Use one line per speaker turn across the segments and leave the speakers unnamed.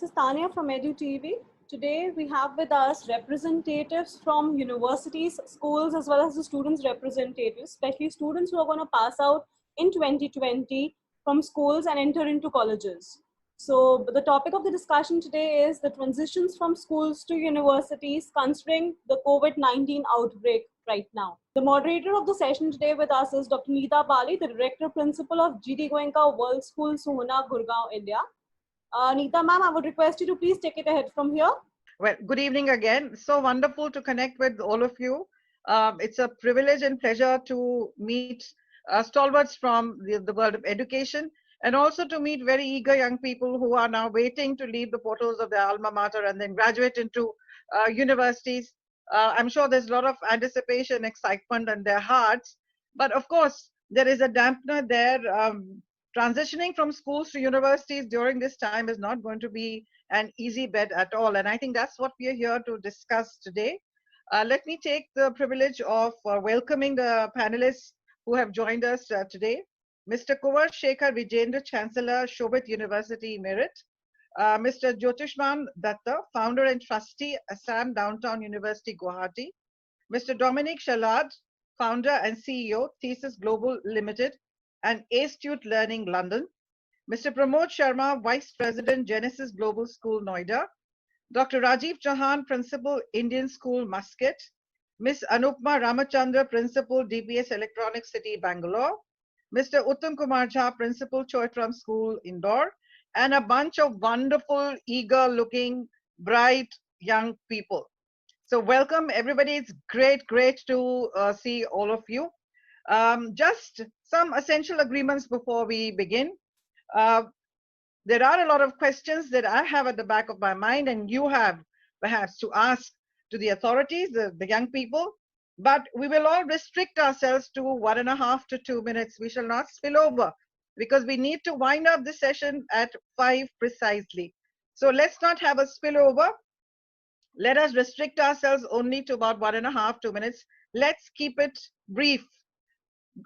this is Tanya from EduTV. Today we have with us representatives from universities, schools, as well as the students' representatives, especially students who are going to pass out in 2020 from schools and enter into colleges. So the topic of the discussion today is the transitions from schools to universities considering the COVID-19 outbreak right now. The moderator of the session today with us is Dr. Neeta Bali, the Director Principal of GD Goenka World School, Sohna, Gurgaon, India. Neeta ma'am, I would request you to please take it ahead from here.
Well, good evening again. So wonderful to connect with all of you. It's a privilege and pleasure to meet stalwarts from the world of education, and also to meet very eager young people who are now waiting to leave the portals of their alma mater and then graduate into universities. I'm sure there's a lot of anticipation, excitement in their hearts, but of course, there is a dampener there. Transitioning from schools to universities during this time is not going to be an easy bet at all. And I think that's what we are here to discuss today. Let me take the privilege of welcoming the panelists who have joined us today. Mr. Kunwar Shekhar Vijendra, Chancellor, Shobit University, Meerut. Mr. Jyotishman Datta, Founder and Trustee, Assam Downtown University, Guwahati. Mr. Dominic Shalad, Founder and CEO, Thesis Global Limited and Astute Learning, London. Mr. Pramod Sharma, Vice President, Genesis Global School, Noida. Dr. Rajiv Chauhan, Principal, Indian School, Muscat. Ms. Anupma Ramachandra, Principal, DBS Electronic City, Bangalore. Mr. Uttam Kumar Jha, Principal, Choitram School, Indore. And a bunch of wonderful, eager-looking, bright young people. So welcome, everybody. It's great to see all of you. Just some essential agreements before we begin. There are a lot of questions that I have at the back of my mind, and you have perhaps to ask to the authorities, the young people, but we will all restrict ourselves to 1.5 to 2 minutes. We shall not spill over because we need to wind up the session at 5 precisely. So let's not have a spillover. Let us restrict ourselves only to about 1.5 to 2 minutes. Let's keep it brief.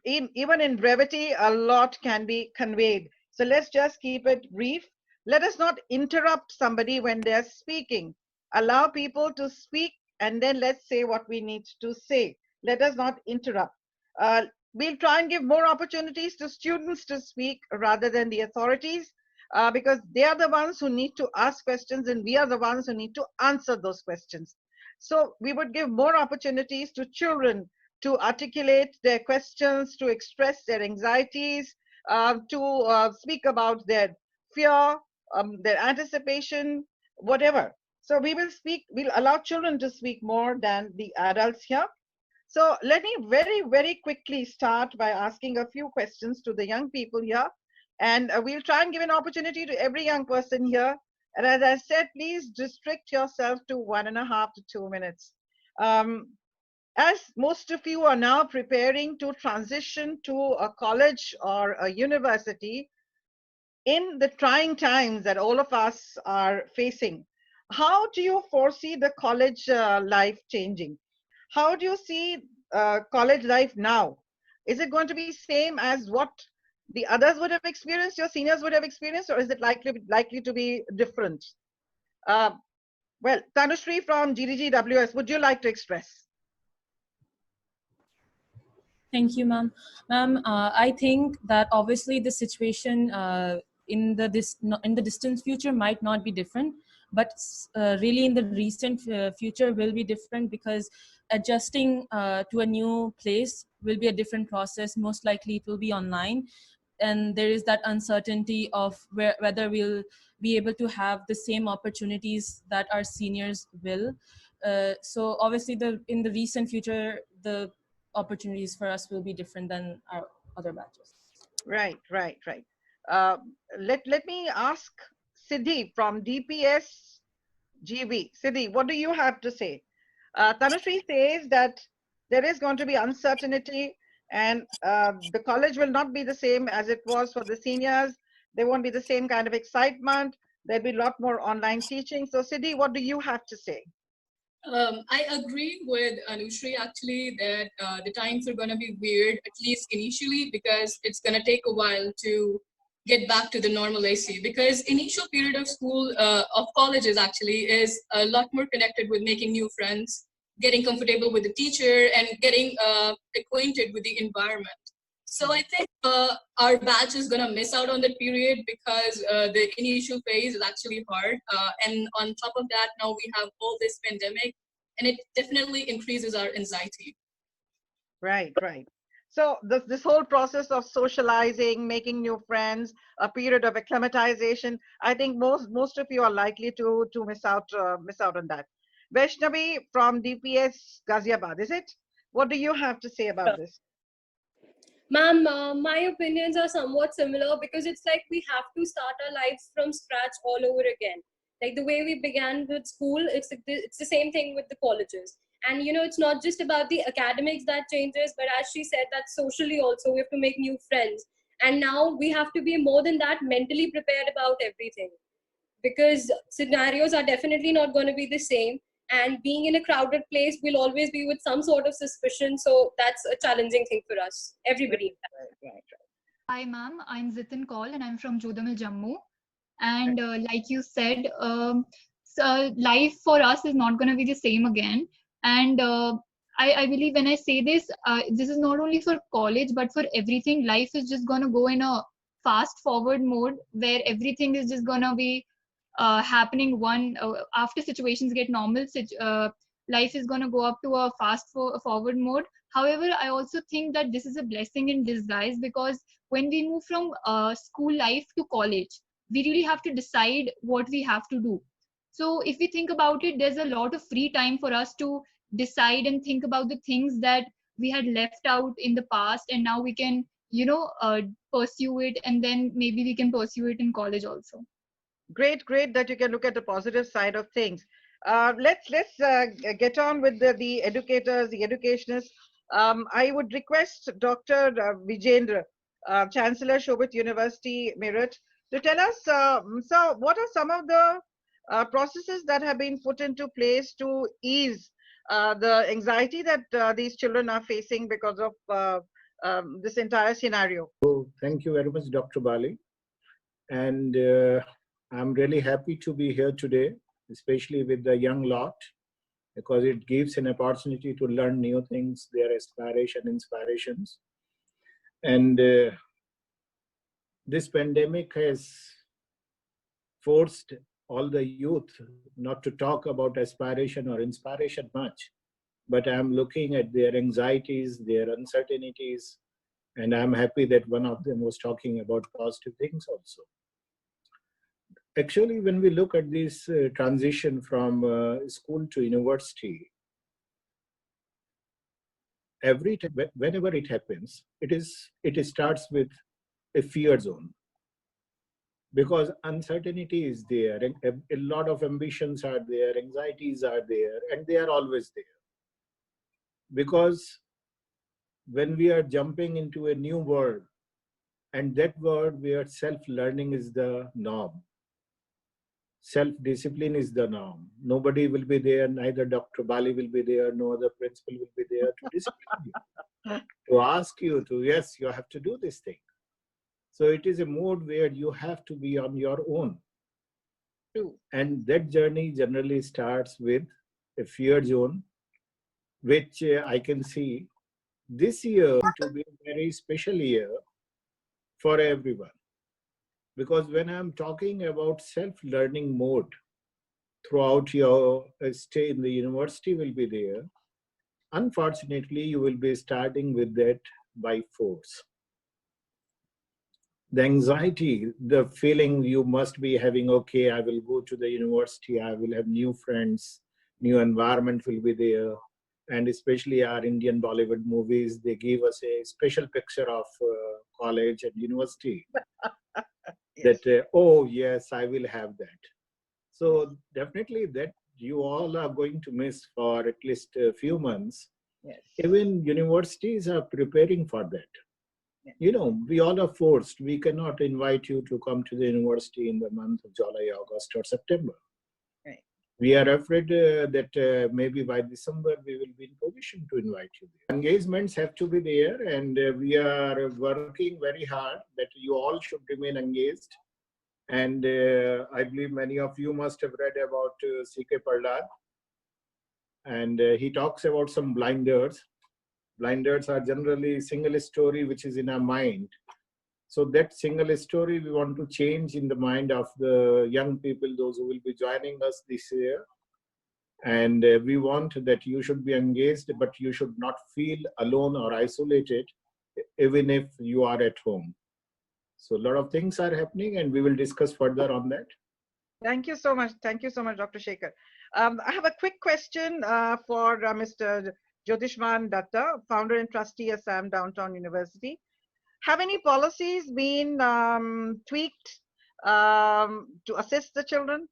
Even in brevity, a lot can be conveyed. So let's just keep it brief. Let us not interrupt somebody when they're speaking. Allow people to speak, and then let's say what we need to say. Let us not interrupt. We'll try and give more opportunities to students to speak rather than the authorities, because they are the ones who need to ask questions and we are the ones who need to answer those questions. So we would give more opportunities to children to articulate their questions, to express their anxieties, to speak about their fear, their anticipation, whatever. So we'll allow children to speak more than the adults here. So let me very quickly start by asking a few questions to the young people here. And we'll try and give an opportunity to every young person here. And as I said, please restrict yourself to 1.5 to 2 minutes. As most of you are now preparing to transition to a college or a university, in the trying times that all of us are facing, how do you foresee the college life changing? How do you see college life now? Is it going to be same as what the others would have experienced, your seniors would have experienced, or is it likely to be different? Well, Tanushree from GDGWS, would you like to express?
Thank you, ma'am. Ma'am, I think that obviously the situation in the distant future might not be different, but really in the recent future will be different, because adjusting to a new place will be a different process. Most likely it will be online, and there is that uncertainty of whether we'll be able to have the same opportunities that our seniors will. So obviously in the recent future, the opportunities for us will be different than our other batches.
Right. Let me ask Siddhi from DPS GV. Siddhi, what do you have to say? Tanushree says that there is going to be uncertainty, and the college will not be the same as it was for the seniors. There won't be the same kind of excitement. There'll be a lot more online teaching. So Siddhi, what do you have to say?
I agree with Anushri actually that the times are going to be weird, at least initially, because it's going to take a while to get back to the normalcy, because initial period of school, of colleges actually, is a lot more connected with making new friends, getting comfortable with the teacher, and getting acquainted with the environment. So I think our batch is gonna miss out on that period, because the initial phase is actually hard. And on top of that, now we have all this pandemic, and it definitely increases our anxiety.
Right, right. So this whole process of socializing, making new friends, a period of acclimatization, I think most of you are likely to miss out on that. Vaishnavi from DPS Ghaziabad, is it? What do you have to say about this?
Ma'am, my opinions are somewhat similar, because it's like we have to start our lives from scratch all over again. Like the way we began with school, it's the same thing with the colleges. And it's not just about the academics that changes, but as she said, that socially also we have to make new friends. And now we have to be more than that, mentally prepared about everything, because scenarios are definitely not going to be the same. And being in a crowded place will always be with some sort of suspicion. So that's a challenging thing for us, everybody.
Right, right.
Hi, ma'am. I'm Zitin Kaul and I'm from Jodhamel, Jammu. And like you said, so life for us is not going to be the same again. And I believe when I say this, this is not only for college, but for everything. Life is just going to go in a fast forward mode where everything is just going to be happening after situations get normal. Life is going to go up to a forward mode. However, I also think that this is a blessing in disguise, because when we move from school life to college, we really have to decide what we have to do. So if we think about it, there's a lot of free time for us to decide and think about the things that we had left out in the past, and now we can pursue it, and then maybe we can pursue it in college also.
Great, great that you can look at the positive side of things. Let's get on with the educators, the educationists. I would request Dr. Vijendra, Chancellor Shobit University, Meerut, to tell us, so what are some of the processes that have been put into place to ease the anxiety that these children are facing because of this entire scenario?
Thank you very much, Dr. Bali. And I'm really happy to be here today, especially with the young lot, because it gives an opportunity to learn new things, their inspirations. And this pandemic has forced all the youth not to talk about aspiration or inspiration much, but I'm looking at their anxieties, their uncertainties, and I'm happy that one of them was talking about positive things also. Actually, when we look at this transition from school to university, whenever it happens, it starts with a fear zone, because uncertainty is there, and a lot of ambitions are there, anxieties are there, and they are always there. Because when we are jumping into a new world, and that world where self-learning is the norm, self-discipline is the norm. Nobody will be there, neither Dr. Bali will be there, no other principal will be there to discipline you, to ask you to, yes, you have to do this thing. So it is a mode where you have to be on your own. And that journey generally starts with a fear zone, which I can see this year to be a very special year for everyone. Because when I'm talking about self-learning mode throughout your stay in the university will be there, unfortunately, you will be starting with that by force. The anxiety, the feeling you must be having, okay, I will go to the university, I will have new friends, new environment will be there. And especially our Indian Bollywood movies, they give us a special picture of college and university.
Yes.
That, oh yes, I will have that. So definitely that you all are going to miss for at least a few months.
Yes.
Even universities are preparing for that.
Yes.
You know, we all are forced. We cannot invite you to come to the university in the month of July, August, or September.
Right.
We are afraid that maybe by December we will be in position to invite you. Engagements have to be there, and we are working very hard that you all should remain engaged. And I believe many of you must have read about C.K. Prahlad, and he talks about some blinders. Blinders are generally single story which is in our mind. So that single story we want to change in the mind of the young people, those who will be joining us this year. And we want that you should be engaged, but you should not feel alone or isolated, even if you are at home. So a lot of things are happening, and we will discuss further on that.
Thank you so much. Thank you so much, Dr. Shekhar. I have a quick question for Mr. Jyotishman Datta, founder and trustee at Assam Downtown University. Have any policies been tweaked to assist the children?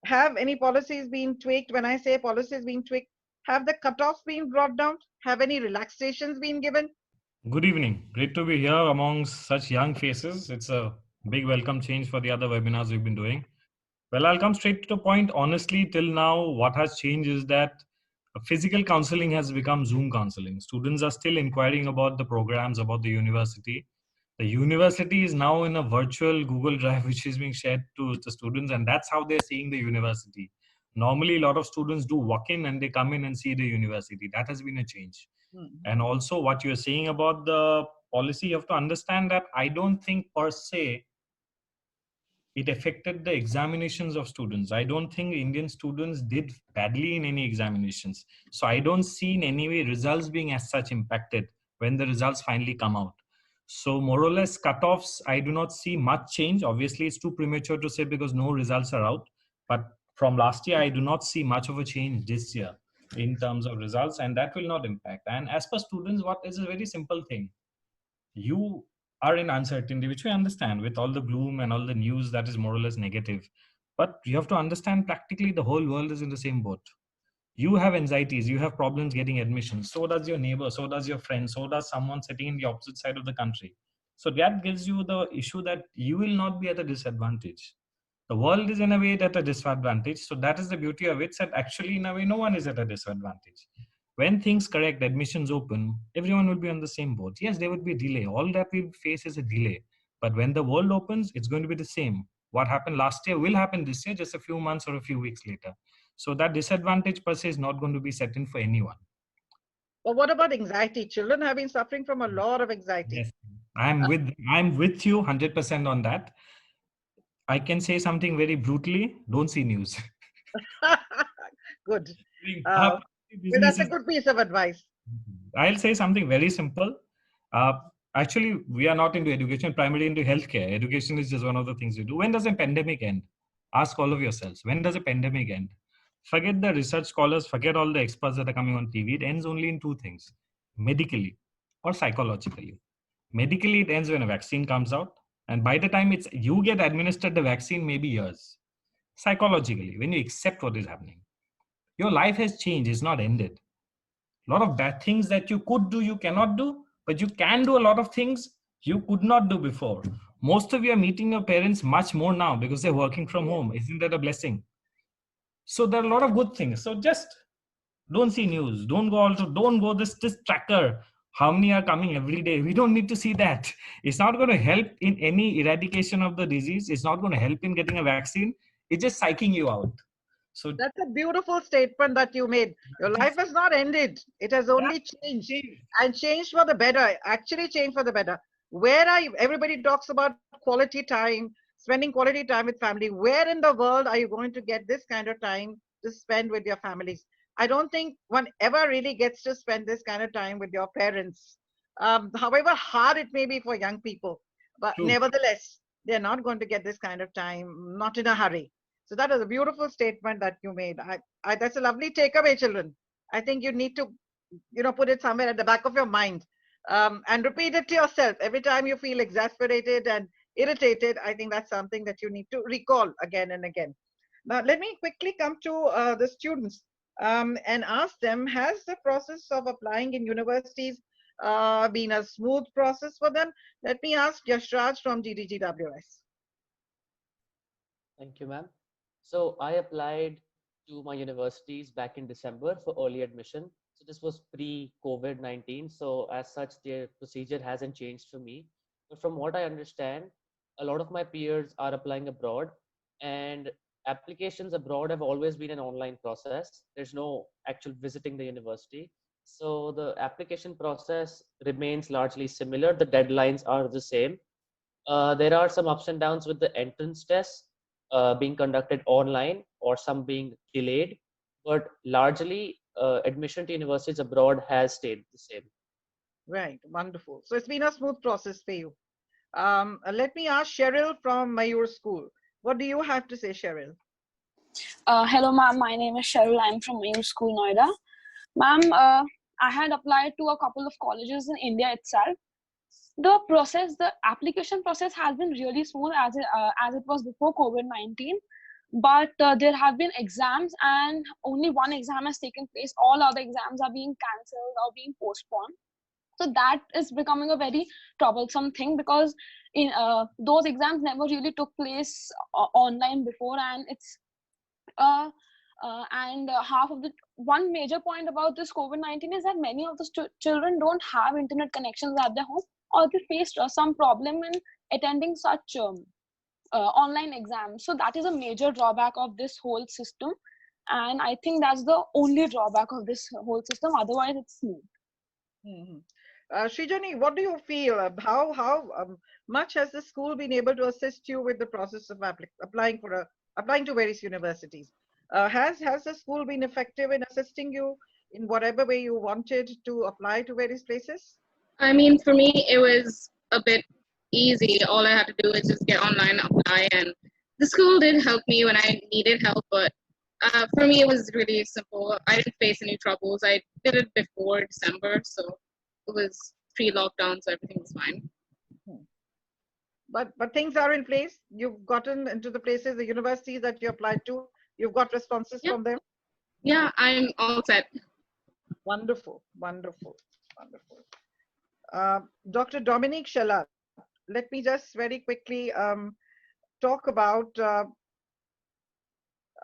Have any policies been tweaked? When I say policies being tweaked, have the cutoffs been brought down? Have any relaxations been given?
Good evening. Great to be here amongst such young faces. It's a big welcome change for the other webinars we've been doing. Well, I'll come straight to the point. Honestly, till now, what has changed is that physical counseling has become Zoom counseling. Students are still inquiring about the programs, about the university. The university is now in a virtual Google Drive, which is being shared to the students, and that's how they're seeing the university. Normally, a lot of students do walk in and they come in and see the university. That has been a change. And also what you're saying about the policy, you have to understand that I don't think per se it affected the examinations of students. I don't think Indian students did badly in any examinations. So I don't see in any way results being as such impacted when the results finally come out. So more or less cutoffs, I do not see much change. Obviously, it's too premature to say because no results are out. But from last year, I do not see much of a change this year in terms of results, and that will not impact. And as per students, what is a very simple thing. You are in uncertainty, which we understand with all the gloom and all the news that is more or less negative. But you have to understand practically the whole world is in the same boat. You have anxieties, you have problems getting admissions. So does your neighbor, so does your friend, so does someone sitting in the opposite side of the country. So that gives you the issue that you will not be at a disadvantage. The world is in a way at a disadvantage. So that is the beauty of it, that actually in a way no one is at a disadvantage. When things correct, admissions open, everyone will be on the same boat. Yes, there would be a delay. All that we face is a delay. But when the world opens, it's going to be the same. What happened last year will happen this year, just a few months or a few weeks later. So that disadvantage per se is not going to be set in for anyone.
But what about anxiety? Children have been suffering from a lot of anxiety.
Yes, I'm with you 100% on that. I can say something very brutally. Don't see news.
Good. Well, that's a good piece of advice.
I'll say something very simple. Actually, we are not into education, primarily into healthcare. Education is just one of the things we do. When does a pandemic end? Ask all of yourselves. When does a pandemic end? Forget the research scholars, forget all the experts that are coming on TV. It ends only in two things, medically or psychologically. Medically, it ends when a vaccine comes out. And by the time you get administered the vaccine, maybe years. Psychologically, when you accept what is happening, your life has changed, it's not ended. A lot of bad things that you could do, you cannot do, but you can do a lot of things you could not do before. Most of you are meeting your parents much more now because they're working from home. Isn't that a blessing? So there are a lot of good things. So just don't see news. Don't go this tracker. How many are coming every day? We don't need to see that. It's not going to help in any eradication of the disease. It's not going to help in getting a vaccine. It's just psyching you out. So
that's a beautiful statement that you made. Your life has not ended. It has only changed and changed for the better. Actually changed for the better. Where are you? Everybody talks about quality time, spending quality time with family. Where in the world are you going to get this kind of time to spend with your families? I don't think one ever really gets to spend this kind of time with your parents. However hard it may be for young people, but nevertheless, they're not going to get this kind of time, not in a hurry. So that is a beautiful statement that you made. That's a lovely takeaway, children. I think you need to, put it somewhere at the back of your mind and repeat it to yourself every time you feel exasperated and irritated. I think that's something that you need to recall again and again. Now, let me quickly come to the students and ask them, has the process of applying in universities been a smooth process for them? Let me ask Yashraj from GDGWS.
Thank you, ma'am. So I applied to my universities back in December for early admission. So this was pre-COVID-19. So as such, the procedure hasn't changed for me. But from what I understand, a lot of my peers are applying abroad, and applications abroad have always been an online process. There's no actual visiting the university. So the application process remains largely similar. The deadlines are the same. There are some ups and downs with the entrance tests being conducted online or some being delayed, but largely admission to universities abroad has stayed the same.
Right, wonderful. So it's been a smooth process for you. Let me ask Cheryl from Mayur School. What do you have to say, Cheryl?
Hello, ma'am. My name is Cheryl. I'm from Mayur School, Noida. Ma'am, I had applied to a couple of colleges in India itself. The application process has been really smooth as it was before COVID-19. But there have been exams, and only one exam has taken place. All other exams are being cancelled or being postponed. So that is becoming a very troublesome thing, because in those exams never really took place online before, and it's half of the one major point about this COVID-19 is that many of the children don't have internet connections at their home, or they faced some problem in attending such online exams. So that is a major drawback of this whole system, and I think that's the only drawback of this whole system. Otherwise, it's smooth.
Mm-hmm. Srijani, what do you feel? How much has the school been able to assist you with the process of applying to various universities? Has the school been effective in assisting you in whatever way you wanted to apply to various places?
I mean, for me, it was a bit easy. All I had to do was just get online, apply, and the school did help me when I needed help. But for me, it was really simple. I didn't face any troubles. I did it before December, so it was pre-lockdown, so everything was fine.
But things are in place. You've gotten into the places, the universities that you applied to. You've got responses from them.
Yeah, I'm all set.
Wonderful, wonderful, wonderful. Dr. Dominique Shalat, let me just very quickly talk about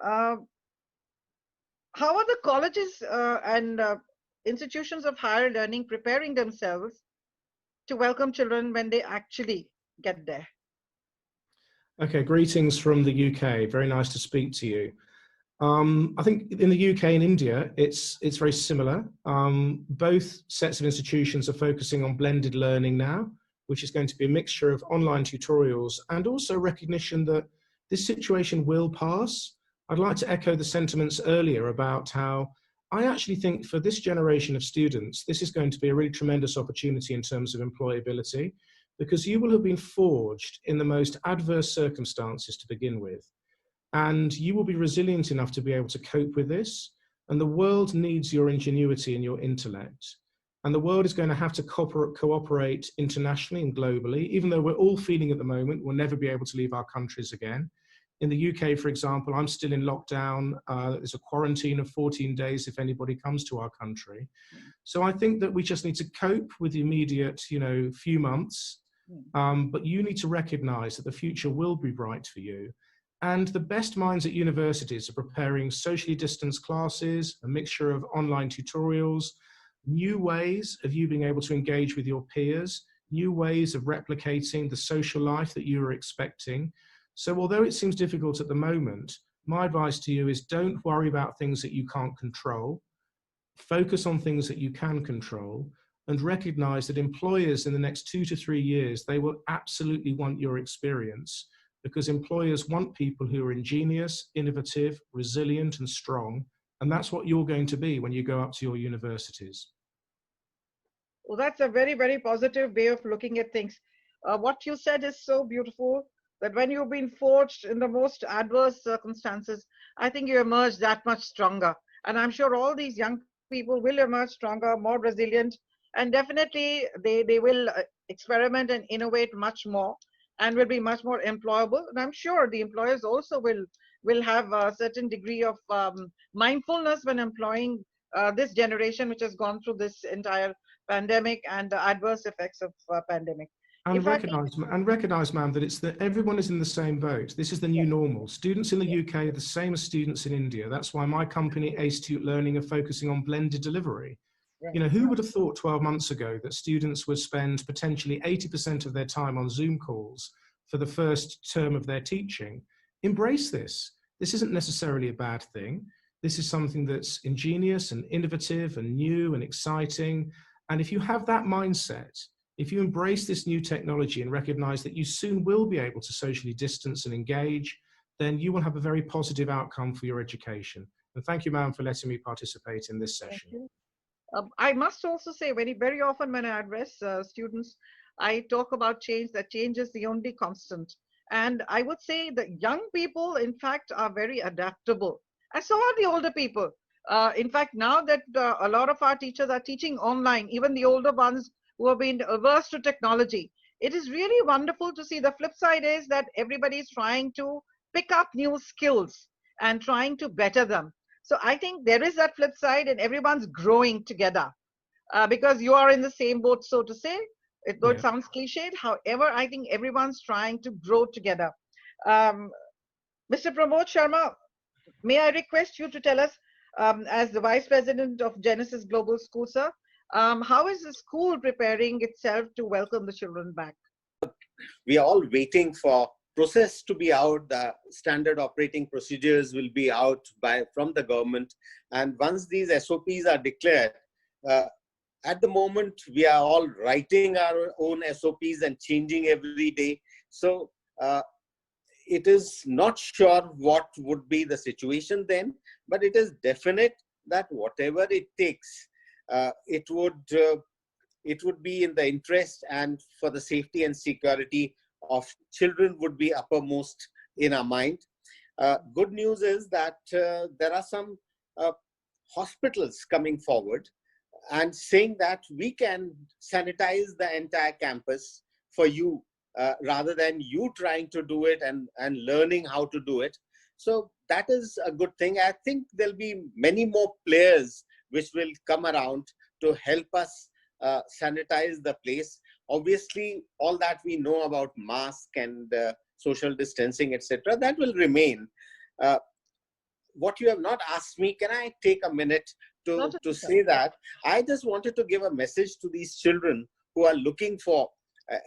how are the colleges and institutions of higher learning preparing themselves to welcome children when they actually get there?
Okay, greetings from the UK. Very nice to speak to you. I think in the UK and India, it's very similar. Both sets of institutions are focusing on blended learning now, which is going to be a mixture of online tutorials and also recognition that this situation will pass. I'd like to echo the sentiments earlier about how I actually think for this generation of students, this is going to be a really tremendous opportunity in terms of employability, because you will have been forged in the most adverse circumstances to begin with. And you will be resilient enough to be able to cope with this. And the world needs your ingenuity and your intellect. And the world is going to have to cooperate internationally and globally, even though we're all feeling at the moment we'll never be able to leave our countries again. In the UK, for example, I'm still in lockdown. There's a quarantine of 14 days if anybody comes to our country. So I think that we just need to cope with the immediate, few months. But you need to recognize that the future will be bright for you. And the best minds at universities are preparing socially distanced classes, a mixture of online tutorials, new ways of you being able to engage with your peers, new ways of replicating the social life that you are expecting. So although it seems difficult at the moment, my advice to you is don't worry about things that you can't control. Focus on things that you can control, and recognize that employers in the next 2 to 3 years, they will absolutely want your experience, because employers want people who are ingenious, innovative, resilient, and strong. And that's what you're going to be when you go up to your universities.
Well, that's a very, very positive way of looking at things. What you said is so beautiful, that when you've been forged in the most adverse circumstances, I think you emerge that much stronger. And I'm sure all these young people will emerge stronger, more resilient, and definitely they will experiment and innovate much more and will be much more employable. And I'm sure the employers also will have a certain degree of mindfulness when employing this generation, which has gone through this entire pandemic and the adverse effects of pandemic.
And recognize, ma'am, that it's that everyone is in the same boat. This is the new normal. Students in the UK are the same as students in India. That's why my company, Astute Learning, are focusing on blended delivery.
Right.
You know, who would have thought 12 months ago that students would spend potentially 80% of their time on Zoom calls for the first term of their teaching? Embrace this. This isn't necessarily a bad thing. This is something that's ingenious and innovative and new and exciting. And if you have that mindset, if you embrace this new technology and recognize that you soon will be able to socially distance and engage, then you will have a very positive outcome for your education. And thank you, ma'am, for letting me participate in this session.
I must also say, very often when I address students, I talk about change, that change is the only constant. And I would say that young people, in fact, are very adaptable. And so are the older people. In fact, now that a lot of our teachers are teaching online, even the older ones who have been averse to technology, it is really wonderful to see. The flip side is that everybody is trying to pick up new skills and trying to better them. So I think there is that flip side, and everyone's growing together because you are in the same boat, so to say. It sounds cliched. However, I think everyone's trying to grow together. Mr. Pramod Sharma, may I request you to tell us, as the Vice President of Genesis Global School, sir, how is the school preparing itself to welcome the children back?
We are all waiting for process to be out. The standard operating procedures will be out from the government. And once these SOPs are declared, at the moment, we are all writing our own SOPs and changing every day. So it is not sure what would be the situation then, but it is definite that whatever it takes, it would be in the interest and for the safety and security of children would be uppermost in our mind. Good news is that there are some hospitals coming forward and saying that we can sanitize the entire campus for you rather than you trying to do it and learning how to do it. So that is a good thing. I think there'll be many more players which will come around to help us sanitize the place. Obviously, all that we know about mask and social distancing, etc., that will remain. What you have not asked me, can I take a minute to say that? I just wanted to give a message to these children who are looking for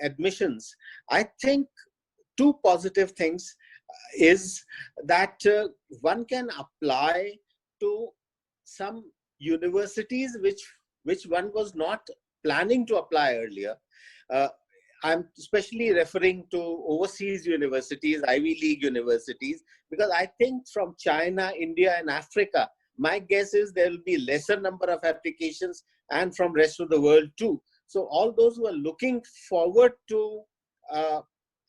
admissions. I think two positive things is that one can apply to some universities which one was not planning to apply earlier. I'm especially referring to overseas universities, Ivy League universities, because I think from China, India, and Africa, my guess is there will be lesser number of applications, and from rest of the world too. So all those who are looking forward to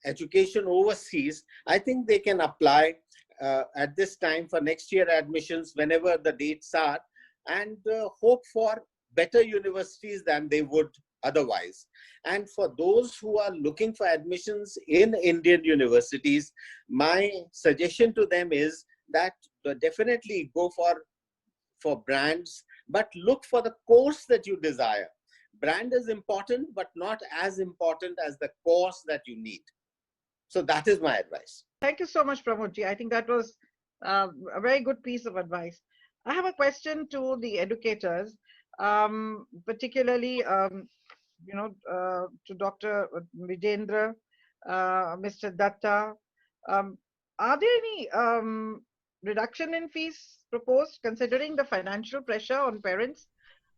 education overseas, I think they can apply at this time for next year admissions, whenever the dates are, and hope for better universities than they would otherwise. And for those who are looking for admissions in Indian universities, my suggestion to them is that definitely go for brands, but look for the course that you desire. Brand is important, but not as important as the course that you need. So that is my advice.
Thank you so much, Pramodji. I think that was a very good piece of advice. I have a question to the educators, particularly to Dr. Vijendra, Mr. Datta. Are there any reduction in fees proposed, considering the financial pressure on parents?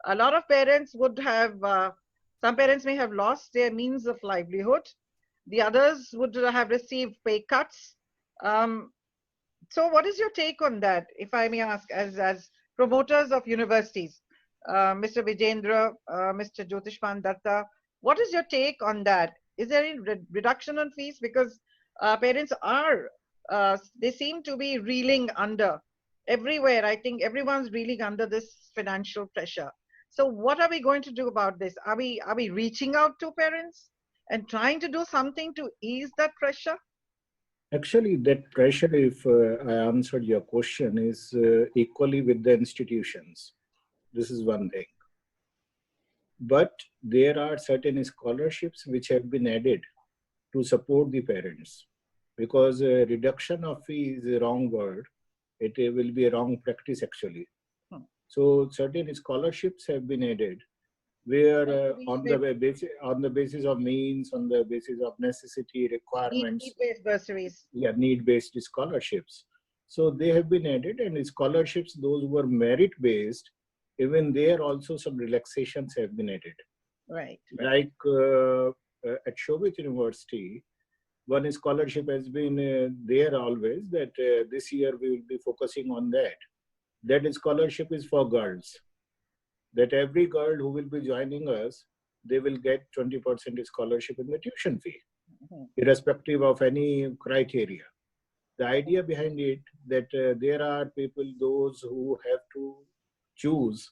A lot of parents would have, some parents may have lost their means of livelihood. The others would have received pay cuts. So what is your take on that, if I may ask, as promoters of universities? Mr. Vijendra, Mr. Jyotishman Datta, what is your take on that? Is there any reduction on fees? Because parents are, they seem to be reeling under everywhere. I think everyone's reeling under this financial pressure. So what are we going to do about this? Are we reaching out to parents and trying to do something to ease that pressure?
Actually, that pressure, if I answered your question, is equally with the institutions. This is one thing. But there are certain scholarships which have been added to support the parents, because reduction of fee is a wrong word. It will be a wrong practice actually. So certain scholarships have been added where on the basis of means, on the basis of necessity requirements,
need-based bursaries.
Yeah, need-based scholarships. So they have been added, and scholarships, those who were merit-based, even there also some relaxations have been added.
Right.
Like at Shobit University, one scholarship has been there always, that this year we will be focusing on that. That scholarship is for girls. That every girl who will be joining us, they will get 20% scholarship in the tuition fee, irrespective of any criteria. The idea behind it that there are people, those who have to choose,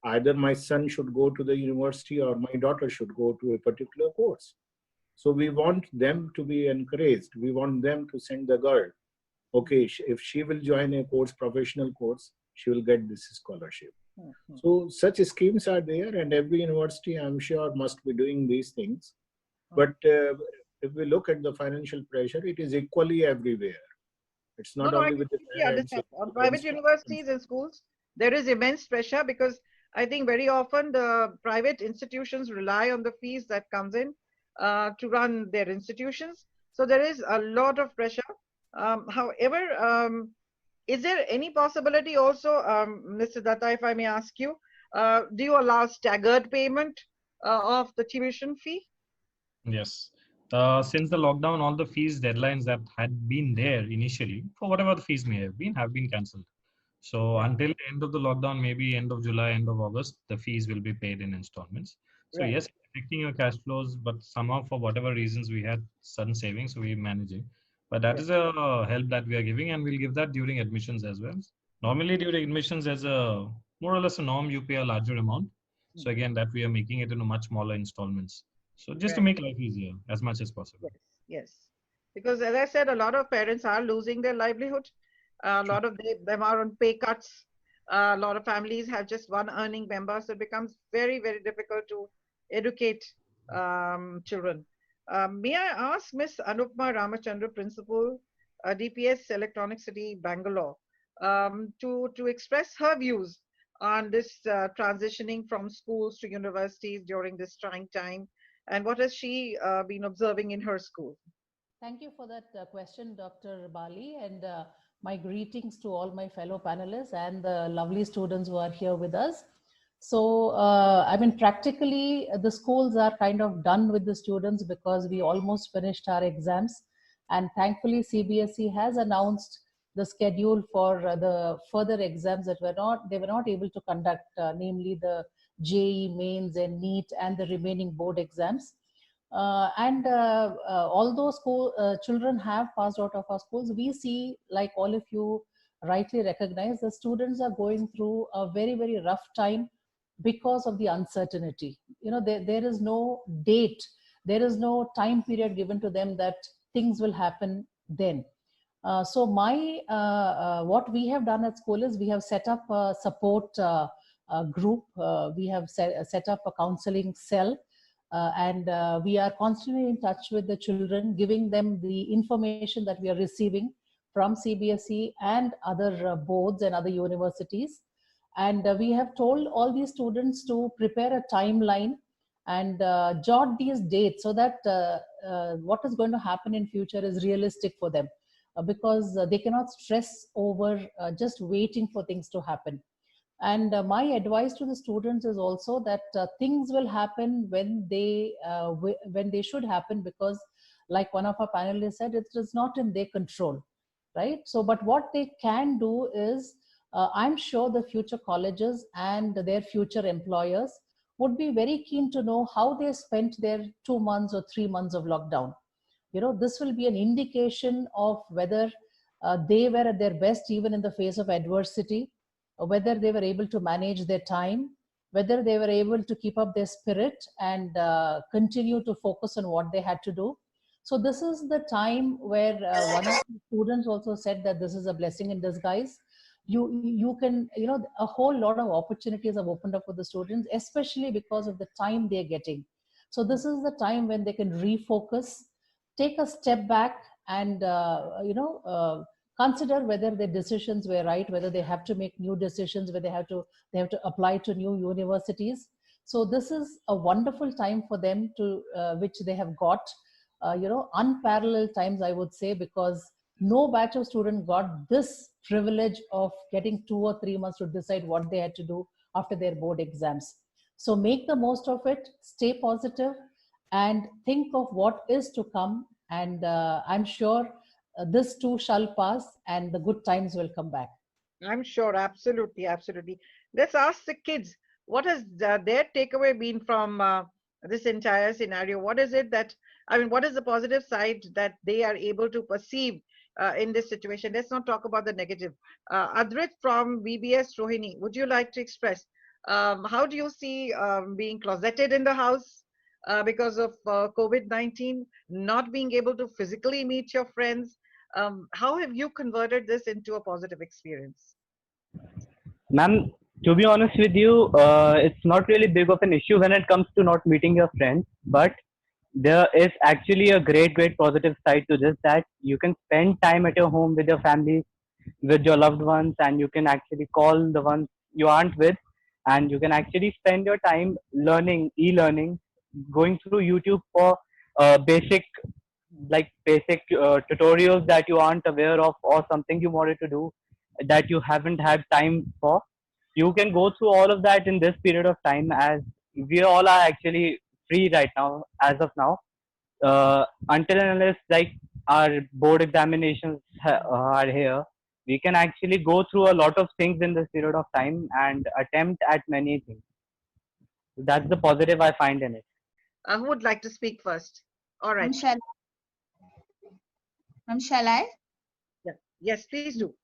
either my son should go to the university or my daughter should go to a particular course. So we want them to be encouraged. We want them to send the girl, okay, if she will join a course, professional course, she will get this scholarship. So such schemes are there, and every university, I'm sure, must be doing these things. But if we look at the financial pressure, it is equally everywhere. It's not only with the parents.
On private universities and schools, there is immense pressure, because I think very often the private institutions rely on the fees that comes in to run their institutions. So there is a lot of pressure. However, is there any possibility also, Mr. Datta, if I may ask you, do you allow staggered payment of the tuition fee?
Yes. Since the lockdown, all the fees deadlines that had been there initially, for whatever the fees may have been cancelled. So until the end of the lockdown, maybe end of July, end of August, the fees will be paid in installments. So
Right.
yes, affecting your cash flows, but somehow for whatever reasons we had sudden savings, so we're managing. But that is a help that we are giving, and we'll give that during admissions as well. Normally during admissions, as a more or less a norm, you pay a larger amount. So again, that we are making it into much smaller installments. So just to
Right.
make life easier as much as possible.
Yes, because as I said, a lot of parents are losing their livelihood. A lot of them are on pay cuts. A lot of families have just one earning member, so it becomes very, very difficult to educate children. May I ask Ms. Anupma Ramachandra, Principal, DPS Electronic City, Bangalore, to express her views on this transitioning from schools to universities during this trying time, and what has she been observing in her school?
Thank you for that question, Dr. Bali, and my greetings to all my fellow panelists and the lovely students who are here with us. So, I mean, practically the schools are kind of done with the students because we almost finished our exams. And thankfully, CBSE has announced the schedule for the further exams that they were not able to conduct, namely the JEE mains and NEET and the remaining board exams. Although children have passed out of our schools, we see, like all of you rightly recognize, the students are going through a very, very rough time because of the uncertainty. You know, there is no date, there is no time period given to them that things will happen then. So what we have done at school is we have set up a support group. We have set up a counseling cell. We are constantly in touch with the children, giving them the information that we are receiving from CBSE and other boards and other universities. And we have told all these students to prepare a timeline and jot these dates so that what is going to happen in future is realistic for them, because they cannot stress over just waiting for things to happen. And my advice to the students is also that things will happen when they should happen, because like one of our panelists said, it is not in their control, right? So, but what they can do is, I'm sure the future colleges and their future employers would be very keen to know how they spent their 2 months or 3 months of lockdown. You know, this will be an indication of whether they were at their best even in the face of adversity, whether they were able to manage their time, whether they were able to keep up their spirit and continue to focus on what they had to do. So this is the time where one of the students also said that this is a blessing in disguise, you can, a whole lot of opportunities have opened up for the students, especially because of the time they're getting. So this is the time when they can refocus, take a step back, and consider whether their decisions were right, whether they have to make new decisions, whether they have to apply to new universities. So this is a wonderful time for them to which they have got, unparalleled times, I would say, because no batch of students got this privilege of getting 2 or 3 months to decide what they had to do after their board exams. So make the most of it, stay positive, and think of what is to come. And I'm sure this too shall pass and the good times will come back.
I'm sure, absolutely, absolutely. Let's ask the kids, what has their takeaway been from this entire scenario? What is it that, what is the positive side that they are able to perceive in this situation? Let's not talk about the negative. Adrit from VBS, Rohini, would you like to express, how do you see being closeted in the house because of COVID-19, not being able to physically meet your friends? How have you converted this into a positive experience?
Ma'am, to be honest with you, it's not really big of an issue when it comes to not meeting your friends, but there is actually a great positive side to this, that you can spend time at your home with your family, with your loved ones, and you can actually call the ones you aren't with, and you can actually spend your time learning, e-learning, going through YouTube for basic tutorials that you aren't aware of, or something you wanted to do that you haven't had time for. You can go through all of that in this period of time, as we all are actually free right now, as of now, until and unless our board examinations are here. We can actually go through a lot of things in this period of time and attempt at many things. That's the positive I find in it.
Who would like to speak first? All right.
Shall I?
Yeah. Yes, please do.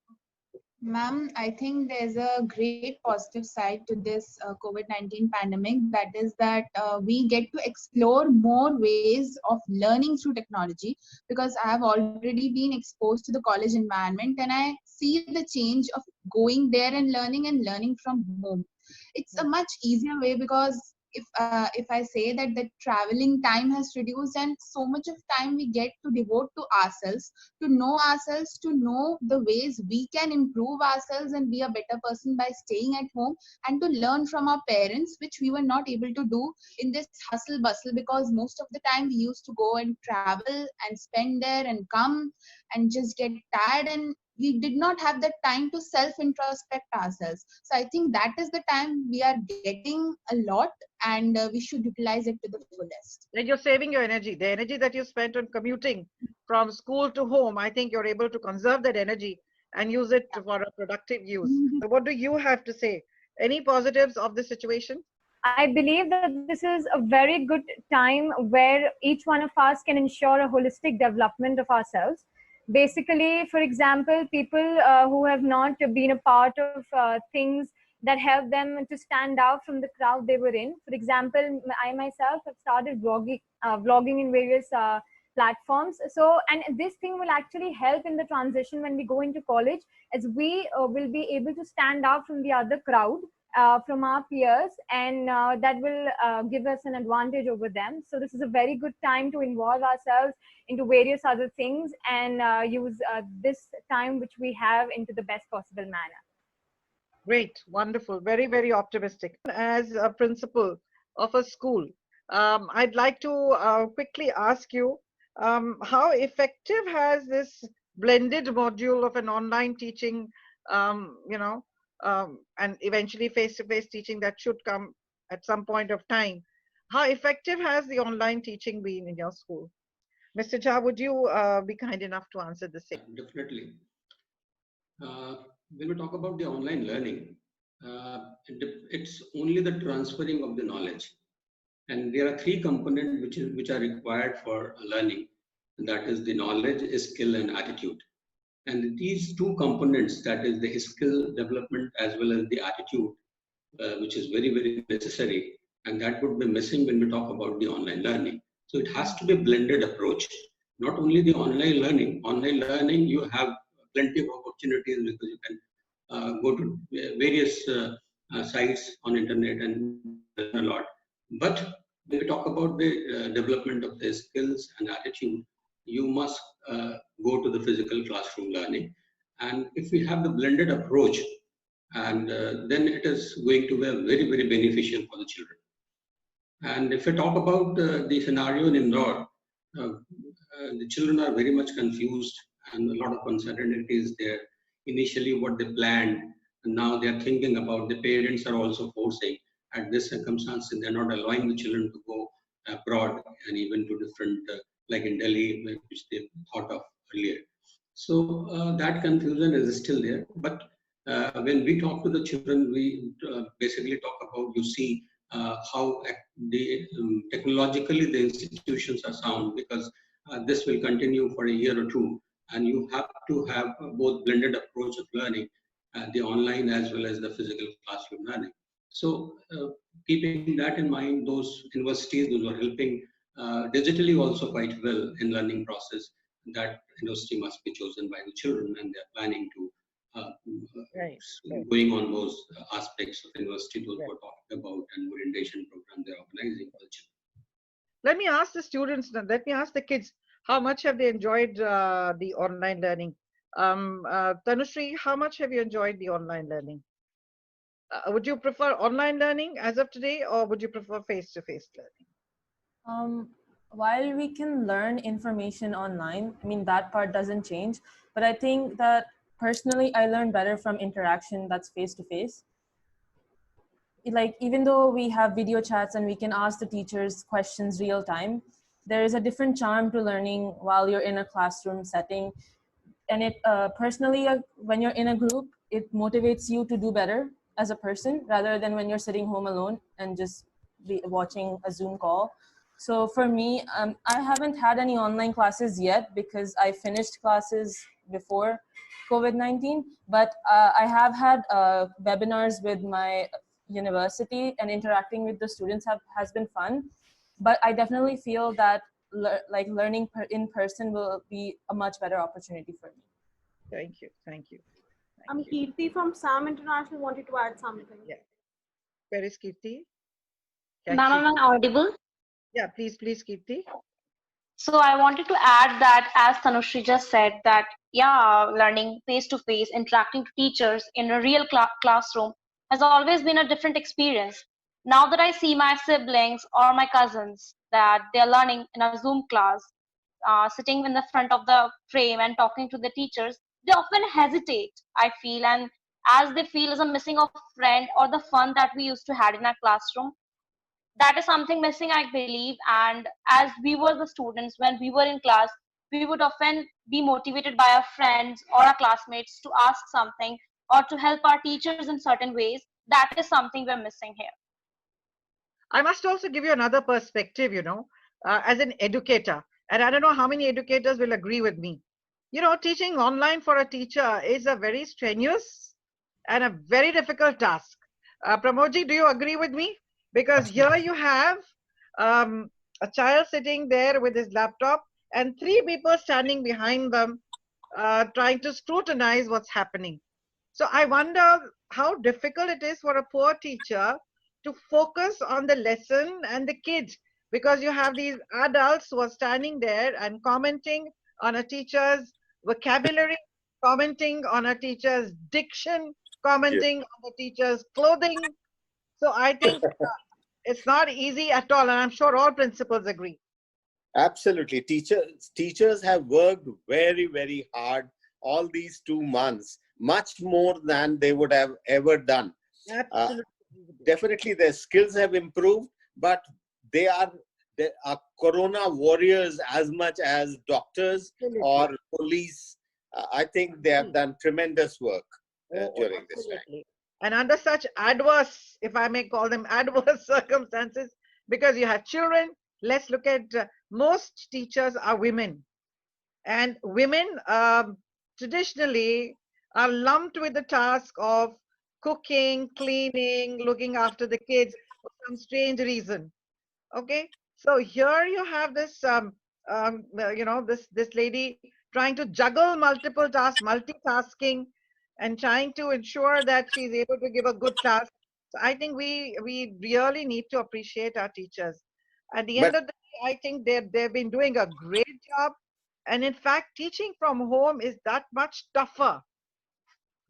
Ma'am, I think there's a great positive side to this COVID-19 pandemic. That is that we get to explore more ways of learning through technology, because I have already been exposed to the college environment and I see the change of going there and learning from home. It's a much easier way, because if I say that the traveling time has reduced, and so much of time we get to devote to ourselves, to know the ways we can improve ourselves and be a better person by staying at home, and to learn from our parents, which we were not able to do in this hustle bustle, because most of the time we used to go and travel and spend there and come and just get tired, and we did not have the time to self-introspect ourselves. So I think that is the time we are getting a lot, and we should utilize it to the fullest.
And you're saving your energy. The energy that you spent on commuting from school to home, I think you're able to conserve that energy and use it for a productive use. So what do you have to say? Any positives of the situation?
I believe that this is a very good time where each one of us can ensure a holistic development of ourselves. Basically, for example, people who have not been a part of things that help them to stand out from the crowd they were in. For example, I myself have started vlogging in various platforms. So, and this thing will actually help in the transition when we go into college, as we will be able to stand out from the other crowd, from our peers, and that will give us an advantage over them. So this is a very good time to involve ourselves into various other things and use this time which we have into the best possible manner.
Great, wonderful, very, very optimistic. As a principal of a school, I'd like to quickly ask you, how effective has this blended module of an online teaching, and eventually face-to-face teaching that should come at some point of time. How effective has the online teaching been in your school? Mr. Jha, would you be kind enough to answer the same?
Definitely. When we talk about the online learning, it's only the transferring of the knowledge. And there are three components which are required for learning. And that is the knowledge, skill, and attitude. And these two components, that is the skill development as well as the attitude, which is very, very necessary. And that would be missing when we talk about the online learning. So it has to be a blended approach. Not only the online learning you have plenty of opportunities because you can go to various sites on internet and learn a lot. But when we talk about the development of the skills and attitude, you must go to the physical classroom learning. And if we have the blended approach, and then it is going to be very, very beneficial for the children. And if I talk about the scenario in Indore, the children are very much confused and a lot of uncertainty is there. Initially, what they planned, and now they are thinking about, the parents are also forcing at this circumstance, and they're not allowing the children to go abroad and even to different, like in Delhi, which they thought of earlier. So that confusion is still there. But when we talk to the children, we basically talk about, you see, how the technologically the institutions are sound, because this will continue for a year or two, and you have to have both blended approach of learning, the online as well as the physical classroom learning. So keeping that in mind, those universities, those are helping digitally also quite well in learning process. That university must be chosen by the children, and they're planning to going on those aspects of university, those we're talking about, and orientation program they're organizing for the children.
Let me ask the students, let me ask the kids, how much have they enjoyed the online learning? Tanushree, how much have you enjoyed the online learning? Would you prefer online learning as of today, or would you prefer face-to-face learning?
While we can learn information online, I mean, that part doesn't change, but I think that personally, I learn better from interaction that's face-to-face. Like, even though we have video chats and we can ask the teachers questions real time, there is a different charm to learning while you're in a classroom setting. And it personally, when you're in a group, it motivates you to do better as a person rather than when you're sitting home alone and just watching a Zoom call. So for me, I haven't had any online classes yet because I finished classes before COVID-19, but I have had webinars with my university, and interacting with the students has been fun. But I definitely feel that learning in person will be a much better opportunity for me.
Thank you. Thank you.
Kirti from SAM International wanted to add something.
Yeah. Where is Kirti?
Ma'am, am I audible?
Yeah, please, Kirti.
So I wanted to add that, as Tanushree just said, that yeah, learning face-to-face, interacting to teachers in a real classroom has always been a different experience. Now that I see my siblings or my cousins that they're learning in a Zoom class, sitting in the front of the frame and talking to the teachers, they often hesitate, I feel, and as they feel is a missing of friend or the fun that we used to have in our classroom. That is something missing, I believe. And as we were the students, when we were in class, we would often be motivated by our friends or our classmates to ask something or to help our teachers in certain ways. That is something we're missing here.
I must also give you another perspective, as an educator, and I don't know how many educators will agree with me. Teaching online for a teacher is a very strenuous and a very difficult task. Pramodji, do you agree with me? Because here you have a child sitting there with his laptop and 3 people standing behind them trying to scrutinize what's happening. So I wonder how difficult it is for a poor teacher to focus on the lesson and the kids, because you have these adults who are standing there and commenting on a teacher's vocabulary, commenting on a teacher's diction, commenting on the teacher's clothing. So I think it's not easy at all, and I'm sure all principals agree.
Absolutely. Teachers have worked very, very hard all these 2 months, much more than they would have ever done.
Absolutely.
Definitely their skills have improved, but they are corona warriors as much as doctors or police. I think they have done tremendous work during this time.
And under such adverse, if I may call them adverse circumstances, because you have children, let's look at most teachers are women. And women traditionally are lumped with the task of cooking, cleaning, looking after the kids for some strange reason. Okay, so here you have this, this lady trying to juggle multiple tasks, multitasking, and trying to ensure that she's able to give a good class. So I think we really need to appreciate our teachers. At the end
But
of the day, I think they've been doing a great job. And in fact, teaching from home is that much tougher.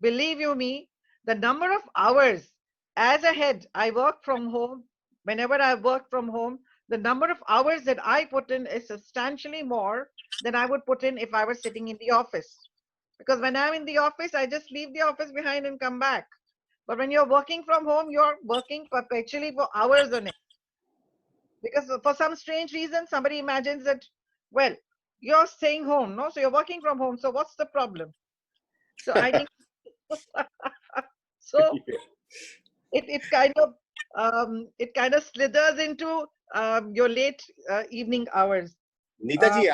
Believe you me, the number of hours as a head, I work from home. Whenever I work from home, the number of hours that I put in is substantially more than I would put in if I was sitting in the office. Because when I'm in the office, I just leave the office behind and come back. But when you're working from home, you're working perpetually for hours on it. Because for some strange reason, somebody imagines that, well, you're staying home, no? So you're working from home. So what's the problem? So I think, so it kind of slithers into your late evening hours.
Neetaji,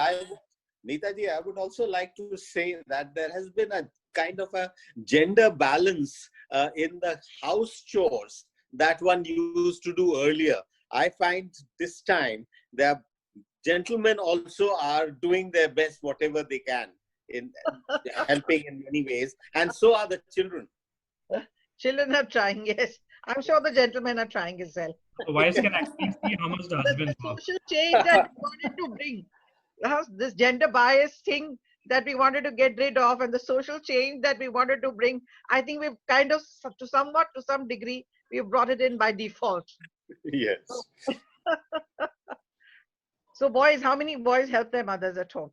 I would also like to say that there has been a kind of a gender balance in the house chores that one used to do earlier. I find this time the gentlemen also are doing their best, whatever they can, in helping in many ways, and so are the children.
Children are trying, yes. I'm sure the gentlemen are trying as well.
So wives can actually see how much the husband works.
Social change that we wanted to bring, this gender bias thing that we wanted to get rid of, and the social change that we wanted to bring, I think we've kind of, to some degree, we've brought it in by default.
Yes.
So boys, how many boys help their mothers at home?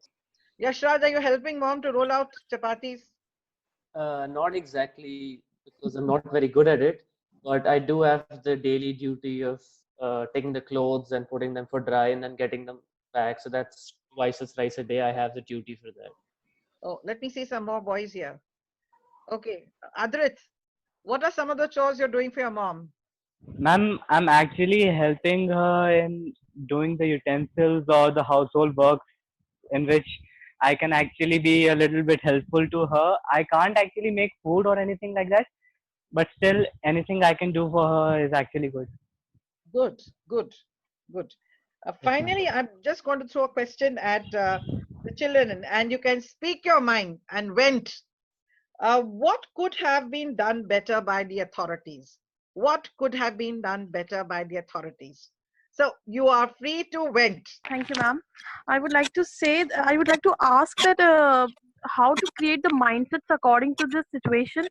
Yashraj, are you helping mom to roll out chapatis?
Not exactly, because I'm not very good at it, but I do have the daily duty of taking the clothes and putting them for dry and then getting them back. So that's twice or thrice a day I have the duty for that.
Oh, let me see some more boys here. Okay, Adrit, what are some of the chores you're doing for your mom?
Ma'am, I'm actually helping her in doing the utensils or the household works in which I can actually be a little bit helpful to her. I can't actually make food or anything like that, but still anything I can do for her is actually good.
Good, good, good. Finally, I'm just going to throw a question at the children, and you can speak your mind and vent. What could have been done better by the authorities? What could have been done better by the authorities? So you are free to vent.
Thank you, ma'am. I would like to say, I would like to ask that how to create the mindsets according to this situation,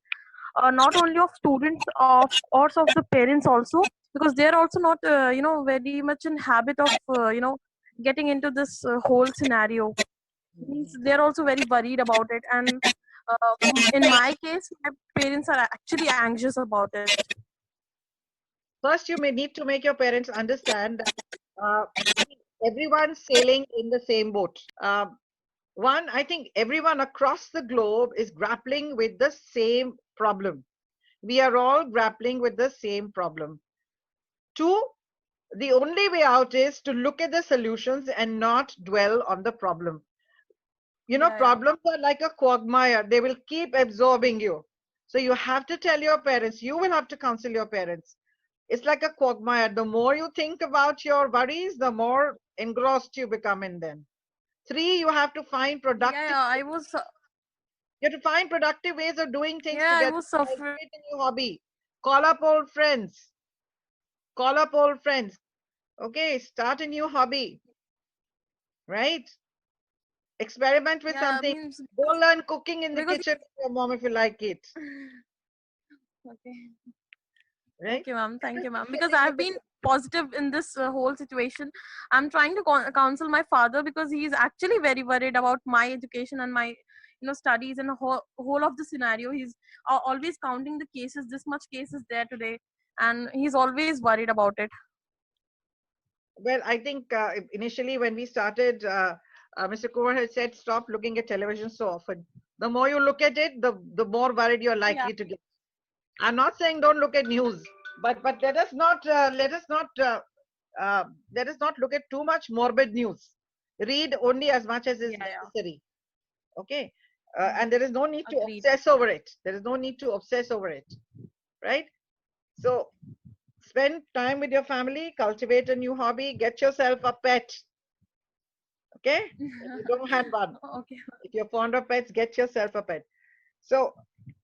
not only of students, of also of the parents also, because they're also not, very much in habit of, getting into this whole scenario. Means they're also very worried about it, and in my case, my parents are actually anxious about it.
First, you may need to make your parents understand that everyone's sailing in the same boat. One, I think everyone across the globe is grappling with the same problem. We are all grappling with the same problem. Two, the only way out is to look at the solutions and not dwell on the problem. You know, problems are like a quagmire. They will keep absorbing you. So you have to tell your parents, you will have to counsel your parents. It's like a quagmire. The more you think about your worries, the more engrossed you become in them. Three, you have to find productive.
I was.
You have to find productive ways of doing things
Yeah, I
together.
was suffering.
Cultivate a new hobby. Call up old friends. Call up old friends. Okay, start a new hobby. Right? Experiment with something. Go learn cooking in the kitchen with your mom if you like it.
Okay.
Right?
Thank you, ma'am. Thank you, ma'am. Because I've been positive in this whole situation. I'm trying to counsel my father because he's actually very worried about my education and my, studies and the whole of the scenario. He's always counting the cases. This much cases there today, and he's always worried about it.
Well, I think initially when we started, Mr. Kumar had said, stop looking at television so often. The more you look at it, the more worried you're likely to get. I'm not saying don't look at news, but let us not look at too much morbid news. Read only as much as is necessary. Okay, and there is no need to obsess over it. There is no need to obsess over it, right? So spend time with your family, cultivate a new hobby, get yourself a pet. Okay, if you don't have one.
Okay.
If you're fond of pets, get yourself a pet. So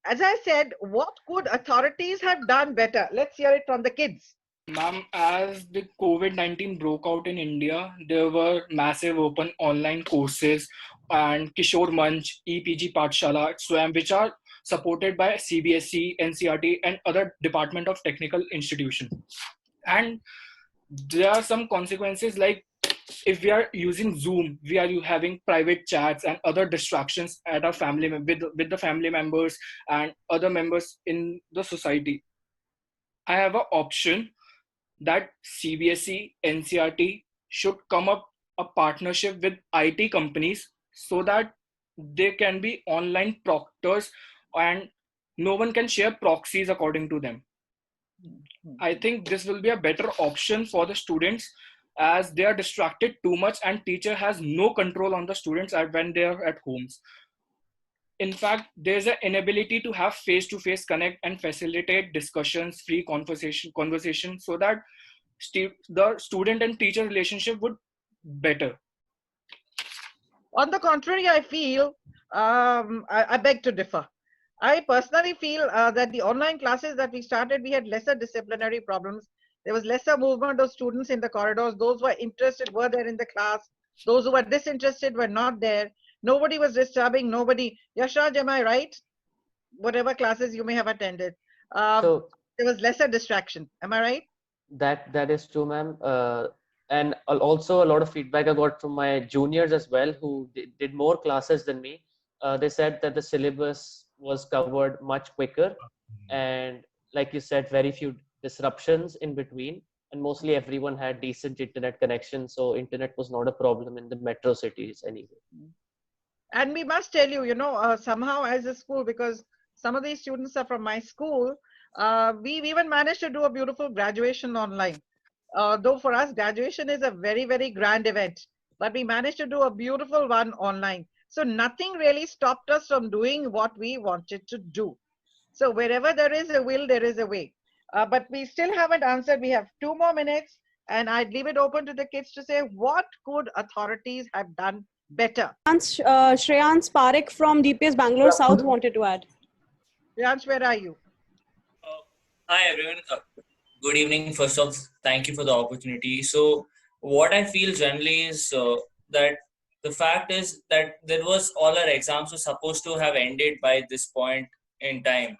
as I said, what could authorities have done better? Let's hear it from the kids.
Ma'am, as the COVID-19 broke out in India, there were massive open online courses and Kishore Manch, EPG Pathshala, SWAYAM, which are supported by CBSE, NCERT, and other Department of Technical Institutions. And there are some consequences, like if we are using Zoom, we are having private chats and other distractions at our family with the family members and other members in the society. I have an option that CBSE, NCERT should come up a partnership with IT companies so that they can be online proctors and no one can share proxies according to them. I think this will be a better option for the students as they are distracted too much and teacher has no control on the students when they are at homes. In fact, there's an inability to have face-to-face connect and facilitate discussions, free conversation so that the student and teacher relationship would better.
On the contrary, I feel, I beg to differ. I personally feel that the online classes that we started, we had lesser disciplinary problems. There was lesser movement of students in the corridors. Those who were interested were there in the class. Those who were disinterested were not there. Nobody was disturbing nobody. Yashraj, am I right? Whatever classes you may have attended.
So
there was lesser distraction. Am I right?
that is true, ma'am. And also a lot of feedback I got from my juniors as well, who did more classes than me. They said that the syllabus was covered much quicker, and like you said, very few disruptions in between, and mostly everyone had decent internet connection, so internet was not a problem in the metro cities anyway.
And we must tell you, somehow as a school, because some of these students are from my school, we've even managed to do a beautiful graduation online. Though for us, graduation is a very, very grand event, but we managed to do a beautiful one online. So nothing really stopped us from doing what we wanted to do. So wherever there is a will, there is a way. But we still haven't answered. We have 2 more minutes, and I'd leave it open to the kids to say, what could authorities have done better?
Shreyans Parekh from DPS Bangalore South wanted to add.
Shreyans, where are you?
Hi, everyone. Good evening. First off, thank you for the opportunity. So what I feel generally is that the fact is that there was all our exams were supposed to have ended by this point in time.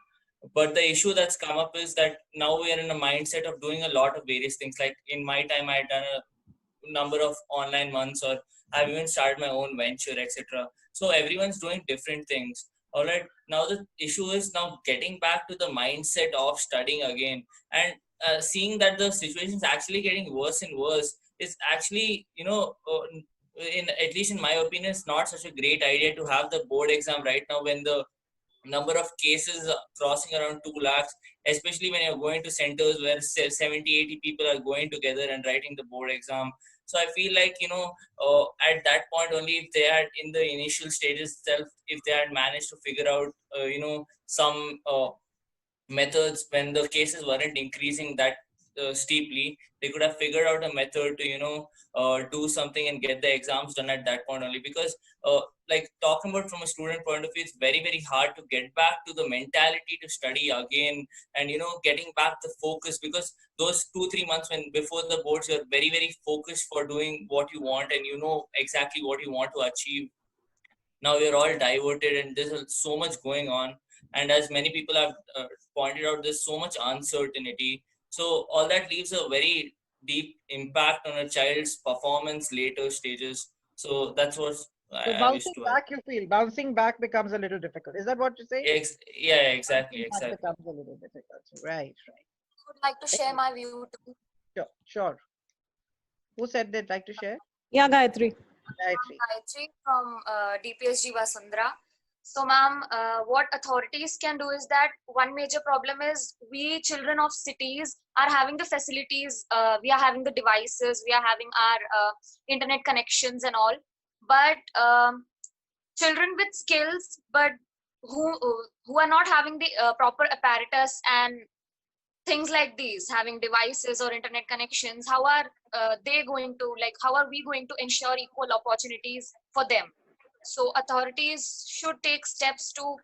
But the issue that's come up is that now we are in a mindset of doing a lot of various things. Like in my time, I had done a number of online months, or I've even started my own venture, etc. So everyone's doing different things. All right. Now the issue is now getting back to the mindset of studying again, and seeing that the situation is actually getting worse and worse is actually, at least in my opinion, it's not such a great idea to have the board exam right now when the number of cases crossing around 2 lakhs, especially when you're going to centers where 70-80 people are going together and writing the board exam. So I feel like, at that point only, if they had in the initial stages itself, if they had managed to figure out, some methods when the cases weren't increasing that steeply, they could have figured out a method to, do something and get the exams done at that point only. Because like talking about from a student point of view, it's very, very hard to get back to the mentality to study again and, getting back the focus, because those 2-3 months when before the boards, you're very, very focused for doing what you want and you know exactly what you want to achieve. Now you're all diverted and there's so much going on. And as many people have pointed out, there's so much uncertainty. So all that leaves a very deep impact on a child's performance later stages. So that's what
So
I wish
bouncing
to
back, you feel bouncing back becomes a little difficult. Is that what you say?
Yeah, exactly,
Bouncing back
exactly.
becomes a little difficult. Right.
Would like to share my view too.
Sure. Who said they'd like to share?
Yeah, Gayatri.
Gayatri from DPSG Vasundhara. So, ma'am, what authorities can do is that one major problem is we children of cities are having the facilities, we are having the devices, we are having our internet connections and all. But children with skills, but who are not having the proper apparatus and things like these, having devices or internet connections, how are they going to, how are we going to ensure equal opportunities for them? So authorities should take steps to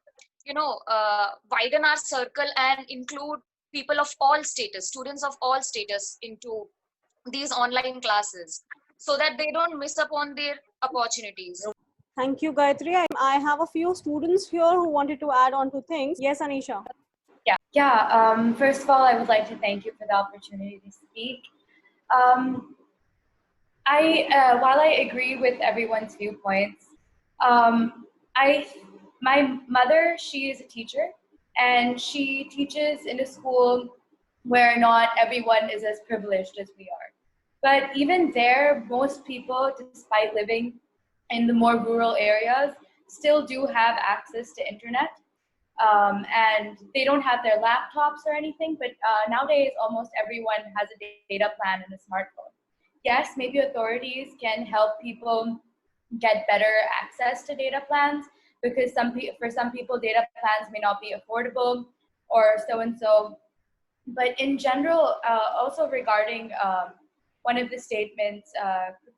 widen our circle and include people of all status, students of all status into these online classes so that they don't miss upon their opportunities.
Thank you, Gayatri. I have a few students here who wanted to add on to things. Yes, Anisha.
First of all, I would like to thank you for the opportunity to speak. While I agree with everyone's viewpoints, my mother, she is a teacher, and she teaches in a school where not everyone is as privileged as we are. But even there, most people, despite living in the more rural areas, still do have access to internet. And they don't have their laptops or anything, but nowadays almost everyone has a data plan and a smartphone. Yes, maybe authorities can help people get better access to data plans, because for some people data plans may not be affordable or so and so. But in general, also regarding one of the statements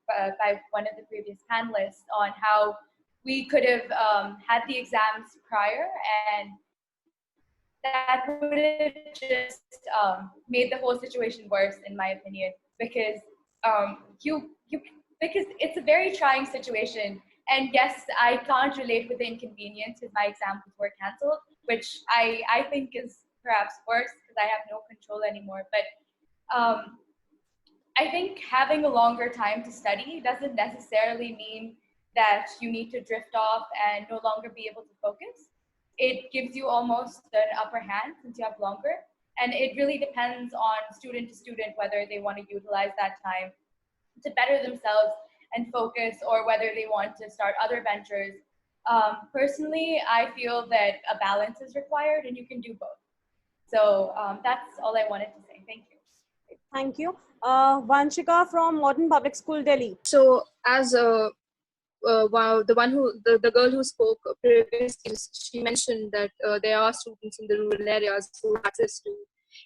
by one of the previous panelists on how we could have had the exams prior, and that would have just made the whole situation worse, in my opinion, because because it's a very trying situation. And yes, I can't relate with the inconvenience because my exams were canceled, which I think is perhaps worse because I have no control anymore. But I think having a longer time to study doesn't necessarily mean that you need to drift off and no longer be able to focus. It gives you almost an upper hand since you have longer. And it really depends on student to student whether they want to utilize that time to better themselves and focus, or whether they want to start other ventures. Personally, I feel that a balance is required and you can do both. So that's all I wanted to say. Thank you.
Thank you. Vanshika from Modern Public School, Delhi.
So as the girl who spoke previously, she mentioned that there are students in the rural areas who have access to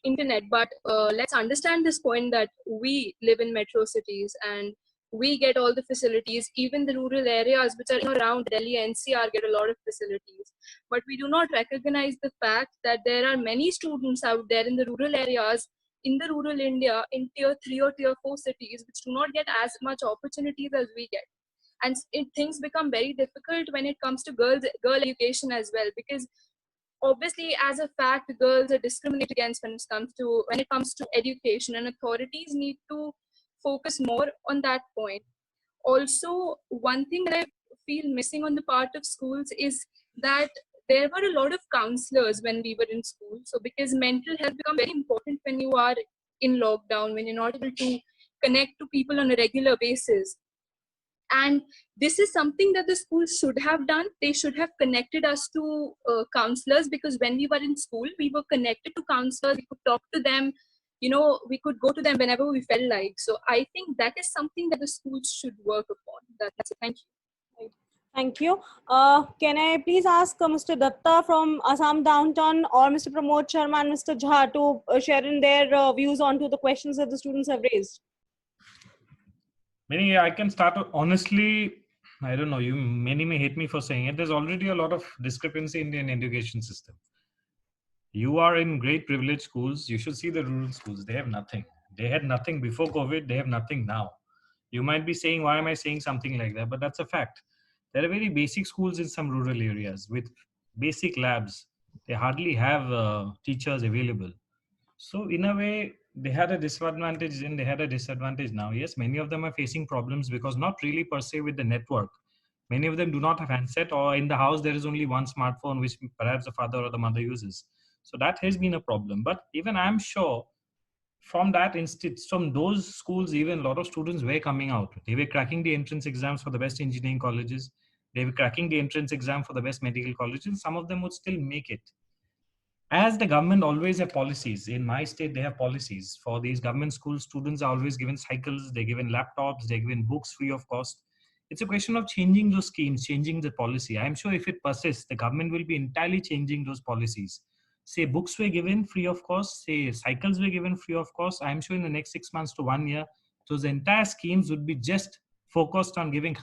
internet, but let's understand this point that we live in metro cities and we get all the facilities. Even the rural areas which are around Delhi NCR get a lot of facilities, but we do not recognize the fact that there are many students out there in the rural areas, in the rural India, in tier 3 or tier 4 cities, which do not get as much opportunities as we get. And things become very difficult when it comes to girl education as well, because obviously, as a fact, girls are discriminated against when it comes to education, and authorities need to focus more on that point. Also, one thing that I feel missing on the part of schools is that there were a lot of counselors when we were in school. So because mental health becomes very important when you are in lockdown, when you're not able to connect to people on a regular basis. And this is something that the schools should have done. They should have connected us to counselors, because when we were in school, we were connected to counselors. We could talk to them. We could go to them whenever we felt like. So I think that is something that the schools should work upon. That's it. Thank you.
Thank you. Can I please ask Mr. Datta from Assam Downtown or Mr. Pramod Sharma and Mr. Jha to share in their views onto the questions that the students have raised?
Many, I can start honestly. I don't know. Many may hate me for saying it. There's already a lot of discrepancy in the Indian education system. You are in great privileged schools. You should see the rural schools. They have nothing. They had nothing before COVID. They have nothing now. You might be saying, why am I saying something like that? But that's a fact. There are very basic schools in some rural areas with basic labs. They hardly have teachers available. So in a way, they had a disadvantage then, they had a disadvantage now. Yes, many of them are facing problems because not really per se with the network. Many of them do not have handset, or in the house there is only one smartphone which perhaps the father or the mother uses. So that has been a problem. But even I'm sure from that instance, from those schools, even a lot of students were coming out. They were cracking the entrance exams for the best engineering colleges. They were cracking the entrance exam for the best medical colleges. Some of them would still make it. As the government always have policies, in my state they have policies for these government school students are always given cycles, they're given laptops, they're given books free of cost. It's a question of changing those schemes, changing the policy. I'm sure if it persists, the government will be entirely changing those policies. Say books were given free of cost, say cycles were given free of cost. I'm sure in the next 6 months to 1 year, those entire schemes would be just focused on giving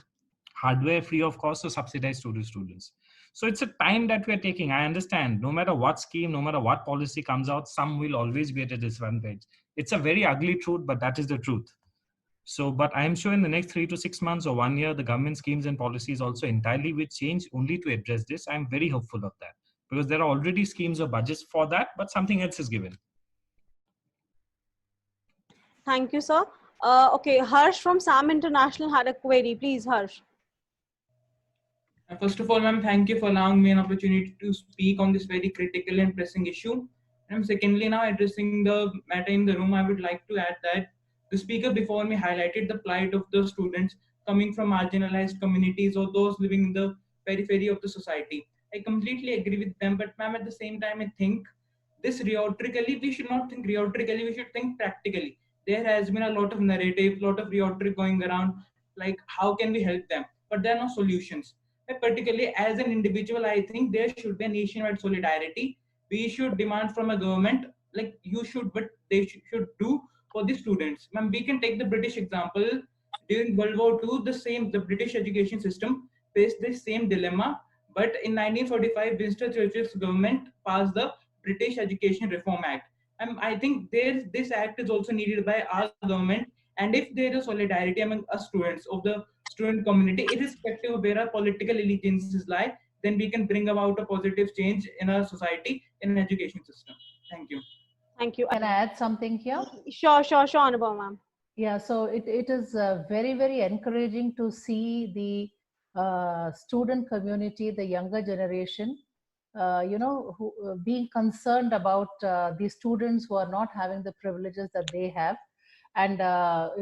hardware free of cost or subsidized to the students. So it's a time that we're taking. I understand no matter what scheme, no matter what policy comes out, some will always be at a disadvantage. It's a very ugly truth, but that is the truth. So, but I'm sure in the next 3 to 6 months or 1 year, the government schemes and policies also entirely will change only to address this. I'm very hopeful of that because there are already schemes or budgets for that, but something else is given.
Thank you, sir. Okay, Harsh from SAM International had a query. Please, Harsh.
First of all, ma'am, thank you for allowing me an opportunity to speak on this very critical and pressing issue. And secondly, now addressing the matter in the room, I would like to add that the speaker before me highlighted the plight of the students coming from marginalized communities or those living in the periphery of the society. I completely agree with them, but ma'am, at the same time, I think this rhetorically, we should not think rhetorically, we should think practically. There has been a lot of narrative, lot of rhetoric going around, like how can we help them? But there are no solutions. But particularly as an individual, I think there should be a nationwide solidarity. We should demand from a government, like you should, but they should do for the students. Ma'am, we can take the British example. During World War II, the British education system faced the same dilemma. But in 1945, Winston Churchill's government passed the British Education Reform Act. And I think this act is also needed by our government. And if there is solidarity among us students of the student community, irrespective of where our political allegiances lie, then we can bring about a positive change in our society, in an education system. Thank you.
Thank you.
Can I add something here?
Sure, Anubhav, ma'am.
Yeah, so it is very, very encouraging to see the student community, the younger generation, being concerned about the students who are not having the privileges that they have. And, all